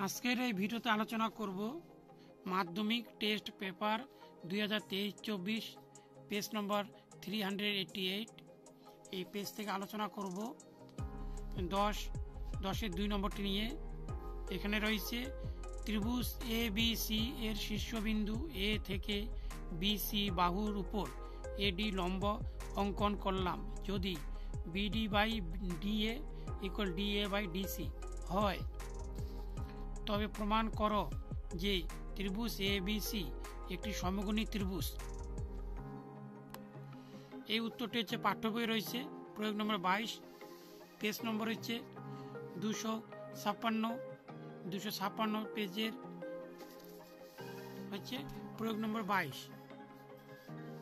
আজকের এই ভিডিওতে আলোচনা করব মাধ্যমিক টেস্ট পেপার 2023-24 পেজ নম্বর 388। এই পেজ থেকে আলোচনা করব 10-এর 2 নম্বরটি নিয়ে। এখানে রয়েছে ত্রিভুজ ABC এর শীর্ষবিন্দু A থেকে BC বাহুর উপর AD লম্ব অঙ্কন করলাম। যদি BD by DA equal DA by DC হয় তবে প্রমাণ করো যে ত্রিভুজ ABC একটি সমকোণী ত্রিভুজ। এই উত্তরটি হচ্ছে পাঠ্য বই রয়েছে প্রয়োগ নম্বর 22, পেজ নম্বর হচ্ছে 256 পেজের হচ্ছে প্রয়োগ নম্বর 22।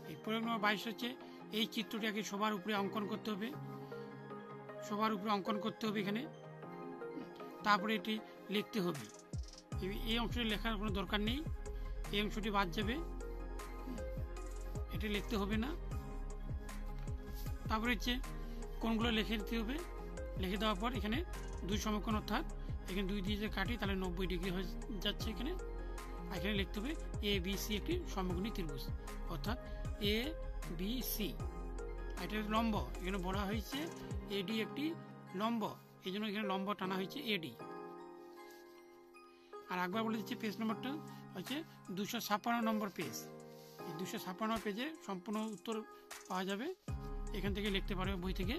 এই প্রয়োগ নম্বর 22 হচ্ছে এই চিত্রটি আগে সবার উপরে অঙ্কন করতে হবে, এখানে তারপরে এটি লিখতে হবে। এই অংশটি লেখার কোনো দরকার নেই, এই অংশটি বাদ যাবে, এটি লিখতে হবে না। তারপরে হচ্ছে কোনগুলো লিখে দিতে হবে, লিখে দেওয়ার পর এখানে 2 সমকোণ, অর্থাৎ এখানে 2 দিয়ে কাটি তাহলে 90 ডিগ্রি হয়ে যাচ্ছে এখানে। আর এখানে লিখতে হবে ABC একটি সমকোণী ত্রিভুজ, অর্থাৎ ABC। এটা লম্ব, এখানে বলা হয়েছে AD একটি লম্ব, এই জন্য এখানে লম্ব টানা হয়েছে AD। আর একবার বলে দিচ্ছি পেজ নম্বরটা হচ্ছে 256 নম্বর পেজ। এই 256 পেজে সম্পূর্ণ উত্তর পাওয়া যাবে, এখান থেকে লিখতে পারবে বই থেকে।